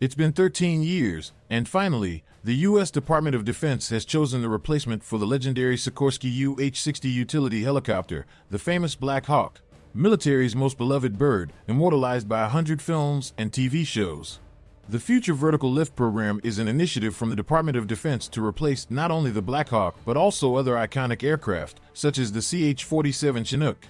It's been 13 years, and finally, the U.S. Department of Defense has chosen the replacement for the legendary Sikorsky UH60 Utility Helicopter, the famous Blackhawk, military's most beloved bird, immortalized by 100 films and TV shows. The Future Vertical Lift program is an initiative from the Department of Defense to replace not only the Blackhawk but also other iconic aircraft, such as the CH47 Chinook.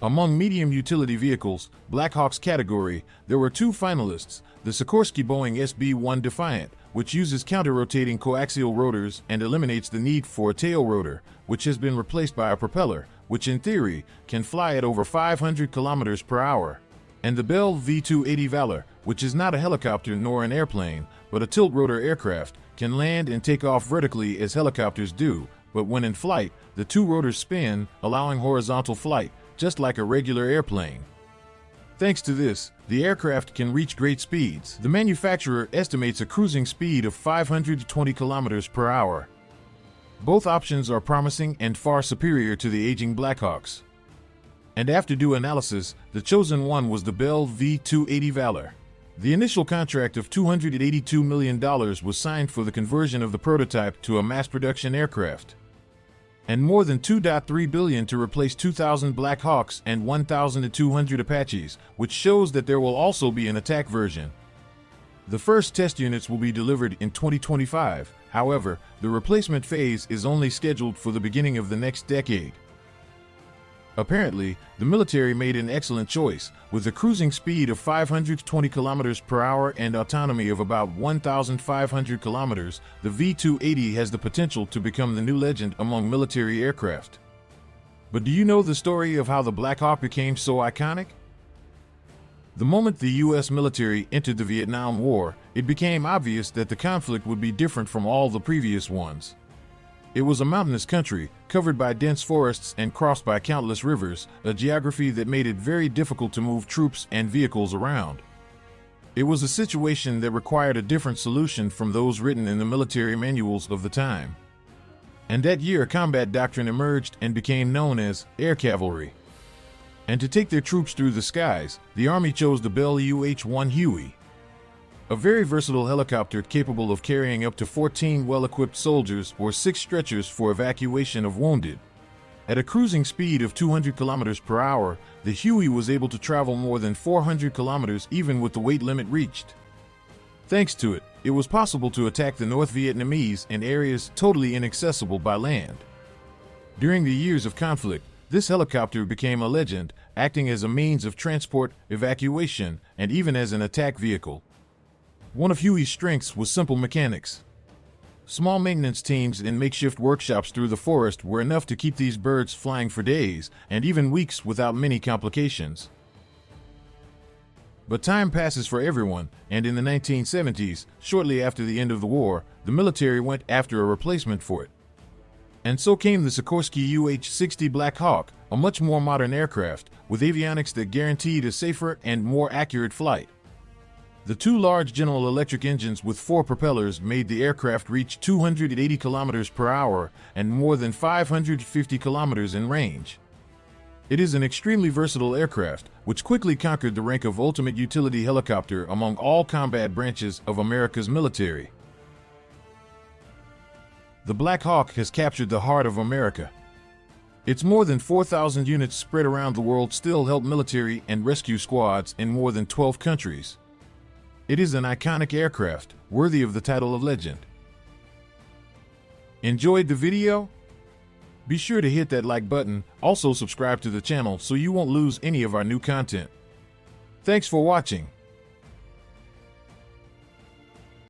Among medium utility vehicles, Blackhawk's category, there were two finalists, the Sikorsky Boeing SB1 Defiant, which uses counter-rotating coaxial rotors and eliminates the need for a tail rotor, which has been replaced by a propeller, which in theory can fly at over 500 kilometers per hour, and the Bell V280 Valor, which is not a helicopter nor an airplane, but a tiltrotor aircraft, can land and take off vertically as helicopters do, but when in flight, the two rotors spin, allowing horizontal flight, just like a regular airplane. Thanks to this, the aircraft can reach great speeds. The manufacturer estimates a cruising speed of 520 kilometers per hour. Both options are promising and far superior to the aging Blackhawks. And after due analysis, the chosen one was the Bell V280 Valor. The initial contract of $282 million was signed for the conversion of the prototype to a mass production aircraft, and more than $2.3 billion to replace 2,000 Blackhawks and 1,200 Apaches, which shows that there will also be an attack version. The first test units will be delivered in 2025, however, the replacement phase is only scheduled for the beginning of the next decade. Apparently, the military made an excellent choice. With a cruising speed of 520 kilometers per hour and autonomy of about 1,500 kilometers, the V280 has the potential to become the new legend among military aircraft. But do you know the story of how the Blackhawk became so iconic? The moment the U.S. military entered the Vietnam War, it became obvious that the conflict would be different from all the previous ones. It was a mountainous country, covered by dense forests and crossed by countless rivers, a geography that made it very difficult to move troops and vehicles around. It was a situation that required a different solution from those written in the military manuals of the time. And that year a combat doctrine emerged and became known as air cavalry. And to take their troops through the skies, the Army chose the Bell UH-1 Huey, a very versatile helicopter capable of carrying up to 14 well-equipped soldiers or 6 stretchers for evacuation of wounded. At a cruising speed of 200 kilometers per hour, the Huey was able to travel more than 400 kilometers even with the weight limit reached. Thanks to it, it was possible to attack the North Vietnamese in areas totally inaccessible by land. During the years of conflict, this helicopter became a legend, acting as a means of transport, evacuation, and even as an attack vehicle. One of Huey's strengths was simple mechanics. Small maintenance teams in makeshift workshops through the forest were enough to keep these birds flying for days and even weeks without many complications. But time passes for everyone, and in the 1970s, shortly after the end of the war, the military went after a replacement for it. And so came the Sikorsky UH60 Blackhawk, a much more modern aircraft, with avionics that guaranteed a safer and more accurate flight. The two large General Electric engines with 4 propellers made the aircraft reach 280 kilometers per hour and more than 550 kilometers in range. It is an extremely versatile aircraft, which quickly conquered the rank of ultimate utility helicopter among all combat branches of America's military. The Blackhawk has captured the heart of America. Its more than 4,000 units spread around the world still help military and rescue squads in more than 12 countries. It is an iconic aircraft, worthy of the title of legend. Enjoyed the video? Be sure to hit that like button, also subscribe to the channel so you won't lose any of our new content. Thanks for watching.